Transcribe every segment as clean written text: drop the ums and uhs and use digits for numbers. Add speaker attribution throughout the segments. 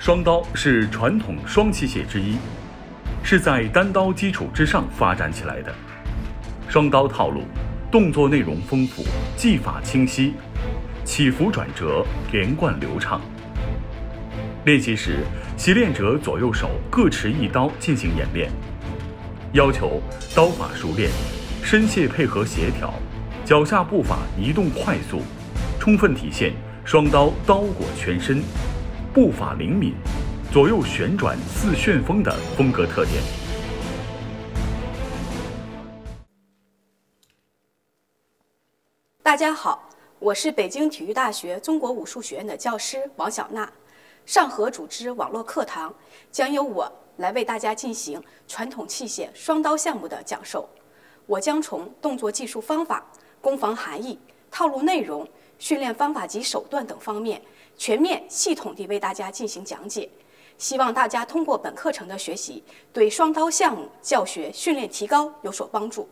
Speaker 1: 双刀是传统双器械之一，是在单刀基础之上发展起来的。双刀套路，动作内容丰富，技法清晰，起伏转折连贯流畅。练习时，习练者左右手各持一刀进行演练，要求刀法熟练，身械配合协调，脚下步伐移动快速，充分体现双刀刀裹全身，步伐灵敏，左右旋转似旋风的风格特点。
Speaker 2: 大家好，我是北京体育大学中国武术学院的教师王小娜。上合组织网络课堂将由我来为大家进行传统器械双刀项目的讲授。我将从动作技术方法、攻防含义、套路内容、训练方法及手段等方面全面系统地为大家进行讲解。希望大家通过本课程的学习，对双刀项目教学训练提高有所帮助。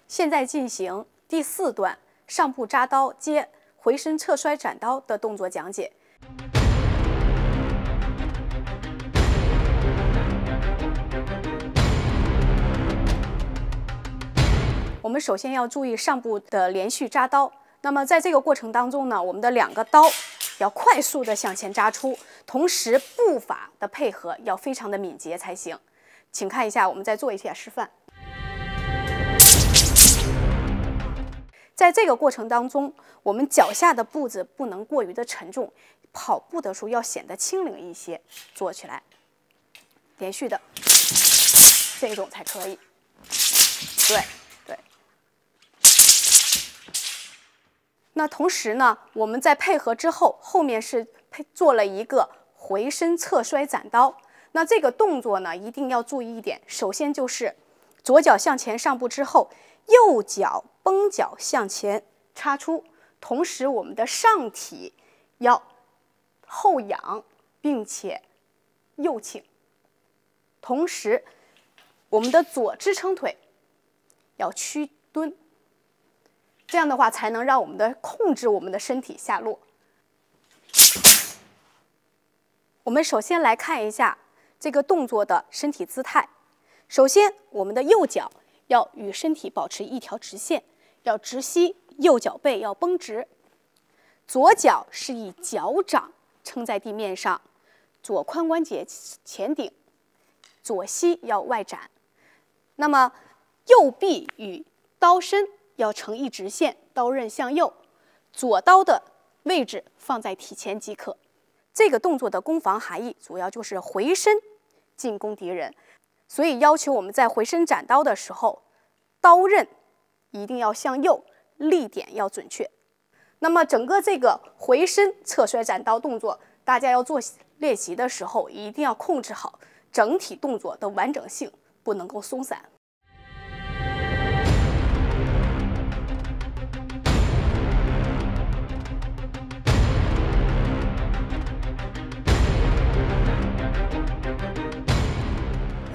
Speaker 2: 现在进行第4段上步扎刀接回身侧摔斩刀的动作讲解。我们首先要注意上步的连续扎刀。那么在这个过程当中呢，我们的2个刀要快速的向前扎出，同时步法的配合要非常的敏捷才行。请看一下，我们再做一下示范。在这个过程当中，我们脚下的步子不能过于的沉重，跑步的时候要显得轻灵一些。做起来，连续的这种才可以。对。那同时呢，我们在配合之后，后面是做了一个回身侧摔斩刀。那这个动作呢，一定要注意一点，首先就是左脚向前上步之后，右脚绷脚向前插出，同时我们的上体要后仰，并且右倾，同时我们的左支撑腿要屈蹲，这样的话才能让我们控制我们的身体下落。我们首先来看一下这个动作的身体姿态。首先，我们的右脚要与身体保持一条直线，要直膝，右脚背要绷直。左脚是以脚掌撑在地面上，左髋关节前顶，左膝要外展。那么右臂与刀身要成一直线，刀刃向右，左刀的位置放在体前即可。这个动作的攻防含义主要就是回身进攻敌人，所以要求我们在回身斩刀的时候，刀刃一定要向右，力点要准确。那么整个这个回身侧摔斩刀动作，大家要做练习的时候，一定要控制好整体动作的完整性，不能够松散。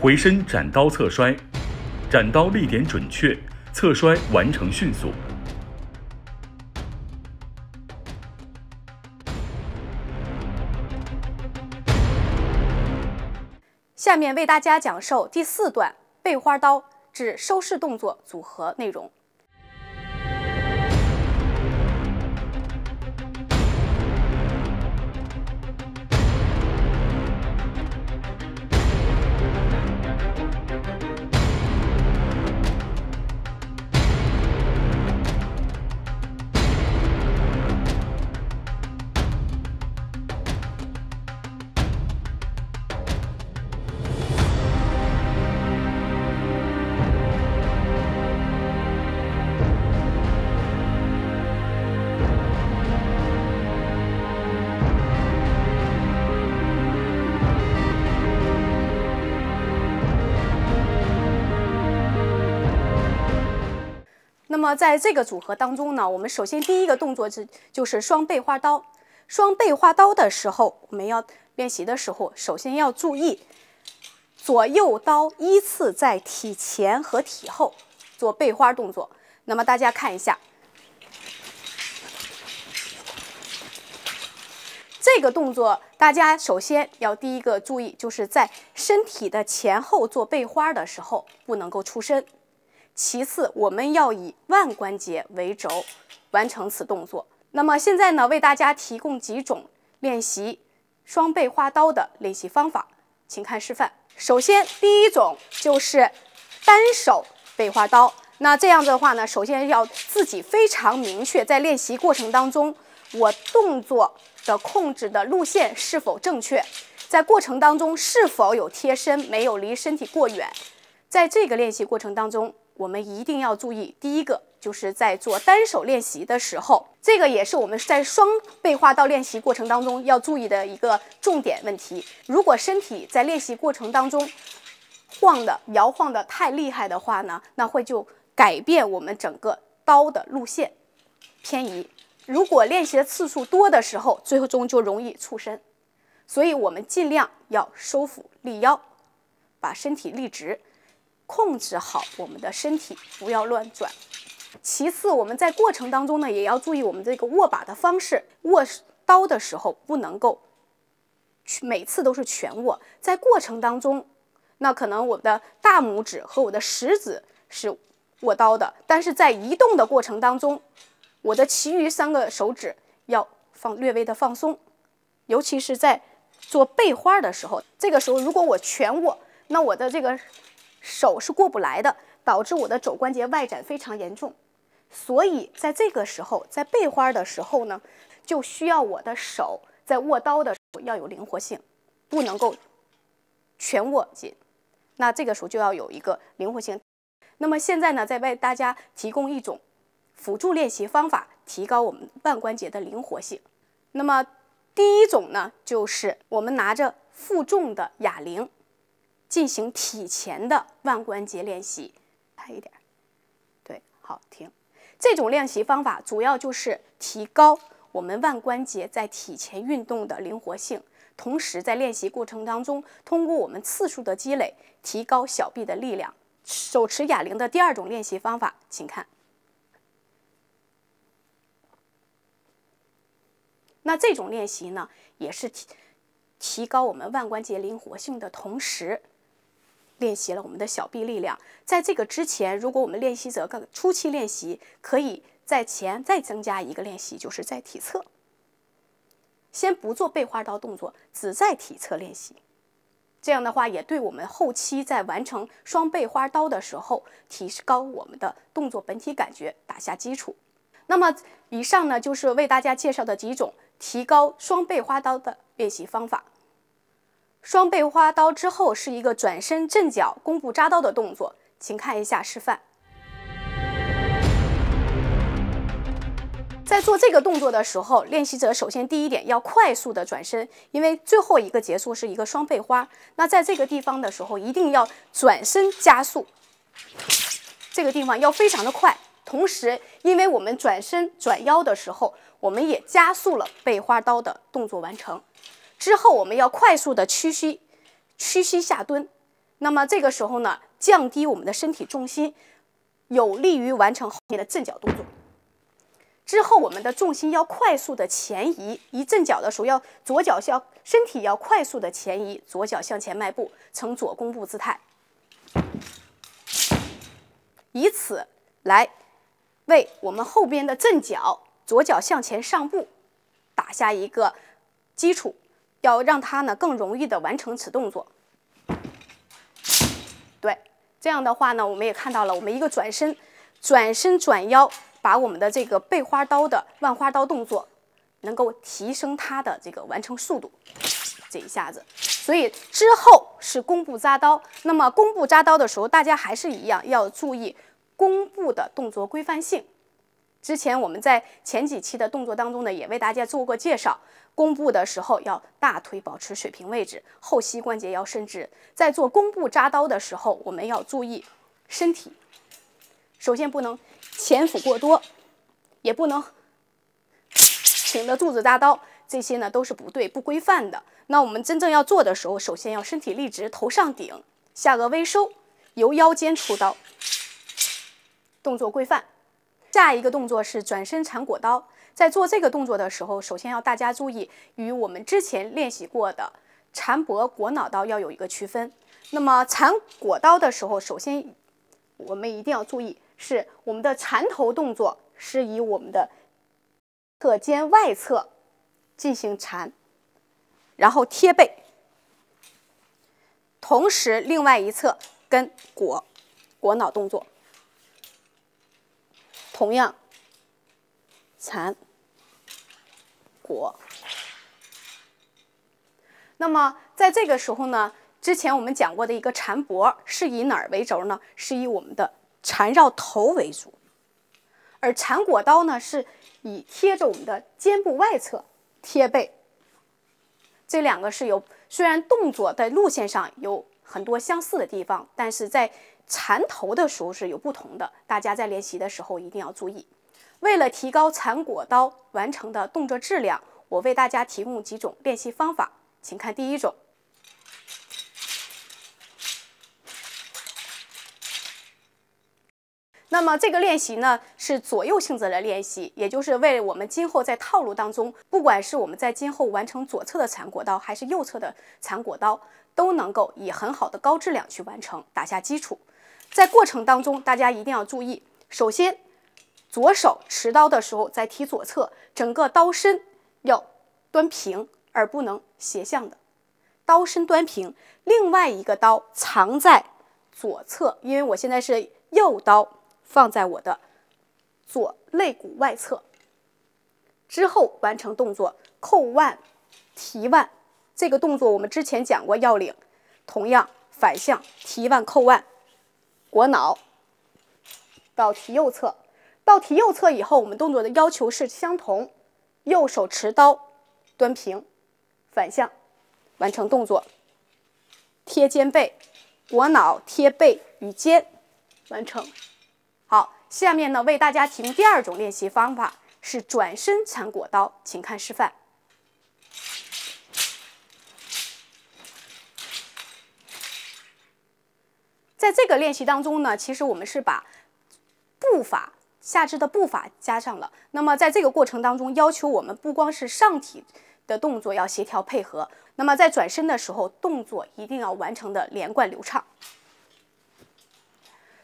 Speaker 1: 回身斩刀侧摔，斩刀力点准确，侧摔完成迅速。
Speaker 2: 下面为大家讲授第4段背花刀至收势动作组合内容。么在这个组合当中呢，我们首先第一个动作就是双背花刀。双背花刀的时候，我们要练习的时候，首先要注意左右刀依次在体前和体后做背花动作。那么大家看一下，这个动作大家首先要第一个注意，就是在身体的前后做背花的时候不能够出身。其次，我们要以腕关节为轴完成此动作。那么现在呢，为大家提供几种练习双背花刀的练习方法，请看示范。首先，第一种就是单手背花刀。那这样的话呢，首先要自己非常明确，在练习过程当中，我动作的控制的路线是否正确，在过程当中是否有贴身，没有离身体过远。在这个练习过程当中，我们一定要注意，第一个就是在做单手练习的时候，这个也是我们在双背花刀练习过程当中要注意的一个重点问题。如果身体在练习过程当中摇晃的太厉害的话呢，那会就改变我们整个刀的路线偏移。如果练习的次数多的时候，最终就容易触身。所以我们尽量要收腹立腰，把身体立直，控制好我们的身体，不要乱转。其次，我们在过程当中呢，也要注意我们这个握把的方式。握刀的时候不能够每次都是全握，在过程当中，那可能我的大拇指和我的食指是握刀的，但是在移动的过程当中，我的其余3个手指要略微的放松，尤其是在做背花的时候，这个时候如果我全握，那我的这个手是过不来的，导致我的肘关节外展非常严重。所以在这个时候，在背花的时候呢，就需要我的手在握刀的时候要有灵活性，不能够全握紧。那这个时候就要有一个灵活性。那么现在呢，再为大家提供一种辅助练习方法，提高我们腕关节的灵活性。那么第一种呢，就是我们拿着负重的哑铃进行体前的腕关节练习。拍一点，对，好，停。这种练习方法主要就是提高我们腕关节在体前运动的灵活性，同时在练习过程当中，通过我们次数的积累，提高小臂的力量。手持哑铃的第二种练习方法，请看。那这种练习呢，也是提高我们腕关节灵活性的同时，练习了我们的小臂力量。在这个之前，如果我们练习者初期练习，可以在前再增加一个练习，就是在体侧。先不做背花刀动作，只在体侧练习。这样的话，也对我们后期在完成双背花刀的时候，提高我们的动作本体感觉打下基础。那么以上呢，就是为大家介绍的几种提高双背花刀的练习方法。双背花刀之后是一个转身正脚弓步扎刀的动作，请看一下示范。在做这个动作的时候，练习者首先第一点要快速的转身，因为最后一个结束是一个双背花。那在这个地方的时候，一定要转身加速，这个地方要非常的快。同时，因为我们转身转腰的时候，我们也加速了背花刀的动作完成。之后我们要快速的屈膝下蹲，那么这个时候呢，降低我们的身体重心，有利于完成后面的正脚动作。之后我们的重心要快速的前移，一正脚的时候左脚身体要快速的前移，左脚向前迈步，呈左弓步姿态，以此来为我们后边的正脚左脚向前上步打下一个基础，要让它呢更容易的完成此动作。对，这样的话呢，我们也看到了，我们一个转身转腰，把我们的这个背花刀的腕花刀动作能够提升它的这个完成速度，这一下子。所以之后是弓步扎刀，那么弓步扎刀的时候，大家还是一样要注意弓步的动作规范性。之前我们在前几期的动作当中呢，也为大家做过介绍。弓步的时候要大腿保持水平位置，后膝关节要伸直。在做弓步扎刀的时候，我们要注意身体首先不能前俯过多，也不能挺着肚子扎刀，这些呢都是不对、不规范的。那我们真正要做的时候，首先要身体立直，头上顶，下颚微收，由腰间出刀，动作规范。下一个动作是转身缠果刀。在做这个动作的时候，首先要大家注意，与我们之前练习过的缠脖果脑刀要有一个区分。那么缠果刀的时候，首先我们一定要注意，是我们的缠头动作是以我们的侧肩外侧进行缠，然后贴背，同时另外一侧跟果脑动作，同样缠果。那么在这个时候呢，之前我们讲过的一个缠脖是以哪儿为轴呢？是以我们的缠绕头为主，而缠果刀呢是以贴着我们的肩部外侧贴背。这两个是有虽然动作在路线上有很多相似的地方，但是在缠头的时候是有不同的，大家在练习的时候一定要注意。为了提高缠果刀完成的动作质量，我为大家提供几种练习方法，请看第一种。那么这个练习呢是左右性质的练习，也就是为我们今后在套路当中，不管是我们在今后完成左侧的缠果刀还是右侧的缠果刀，都能够以很好的高质量去完成，打下基础。在过程当中，大家一定要注意，首先左手持刀的时候，在提左侧，整个刀身要端平，而不能斜向的，刀身端平。另外一个刀藏在左侧，因为我现在是右刀放在我的左肋骨外侧，之后完成动作扣腕、提腕。这个动作我们之前讲过要领，同样反向提腕扣腕，果脑到提右侧。到提右侧以后，我们动作的要求是相同，右手持刀端平，反向完成动作，贴肩背，果脑贴背与肩完成。好，下面呢为大家提供第二种练习方法，是转身缠果刀，请看示范。在这个练习当中呢，其实我们是把步法下肢的步法加上了。那么在这个过程当中，要求我们不光是上体的动作要协调配合，那么在转身的时候，动作一定要完成的连贯流畅。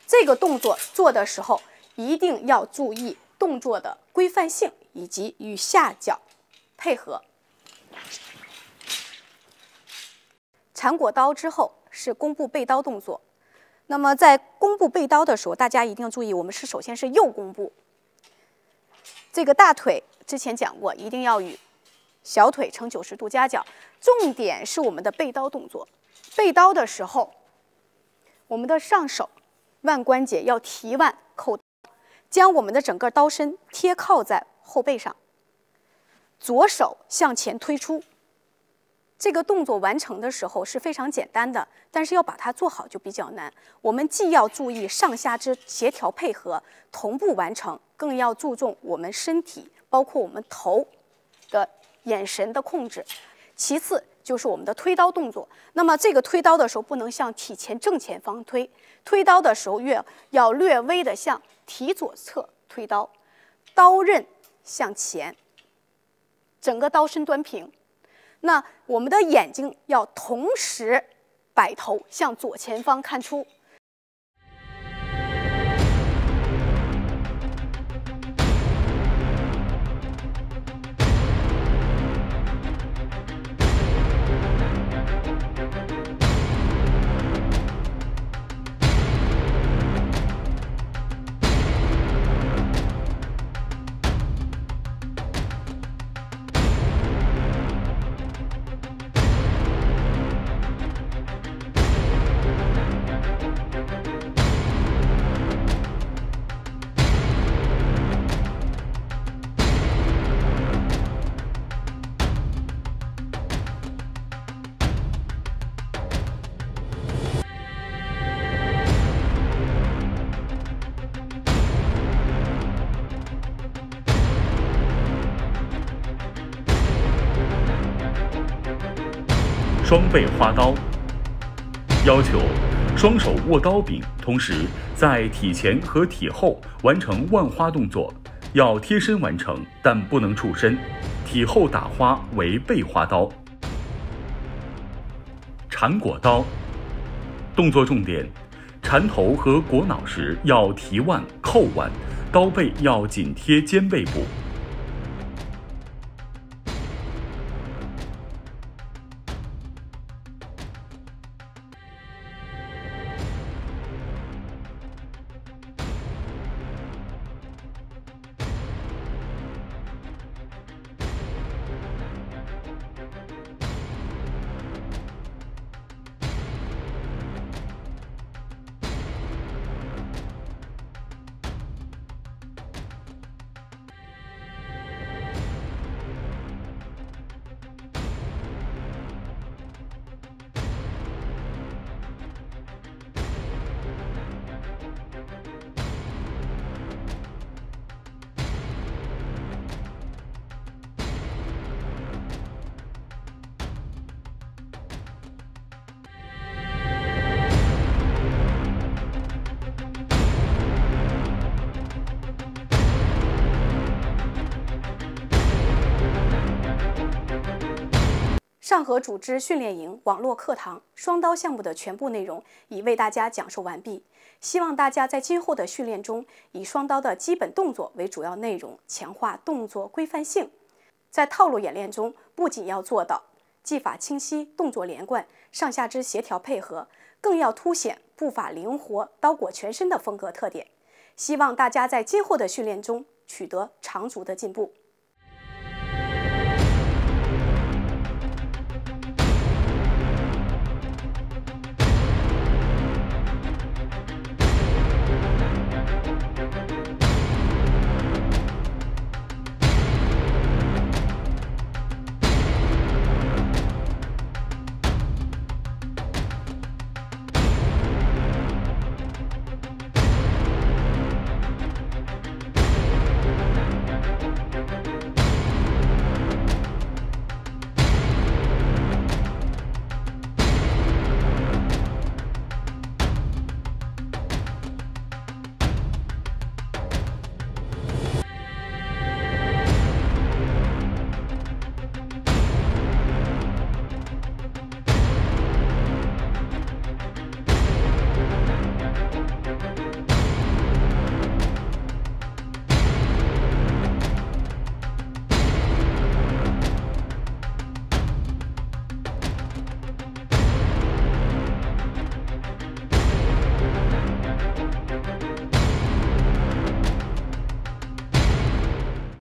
Speaker 2: 这个动作做的时候，一定要注意动作的规范性以及与下脚配合。缠果刀之后是弓步背刀动作。那么在弓步背刀的时候，大家一定要注意，我们首先是右弓步，这个大腿之前讲过，一定要与小腿呈90度夹角。重点是我们的背刀动作。背刀的时候，我们的上手腕关节要提腕扣刀，将我们的整个刀身贴靠在后背上，左手向前推出。这个动作完成的时候是非常简单的，但是要把它做好就比较难。我们既要注意上下肢协调配合，同步完成，更要注重我们身体，包括我们头的眼神的控制。其次就是我们的推刀动作。那么这个推刀的时候，不能向体前正前方推，推刀的时候要略微的向体左侧推刀，刀刃向前，整个刀身端平。那我们的眼睛要同时摆头向左前方看出。
Speaker 1: 双背花刀，要求双手握刀柄，同时在体前和体后完成万花动作，要贴身完成，但不能触身。体后打花为背花刀。缠裹刀，动作重点：缠头和裹脑时要提腕扣腕，刀背要紧贴肩背部。
Speaker 2: 上合组织训练营网络课堂双刀项目的全部内容已为大家讲述完毕，希望大家在今后的训练中以双刀的基本动作为主要内容，强化动作规范性。在套路演练中，不仅要做到技法清晰、动作连贯、上下肢协调配合，更要凸显步法灵活、刀裹全身的风格特点。希望大家在今后的训练中取得长足的进步。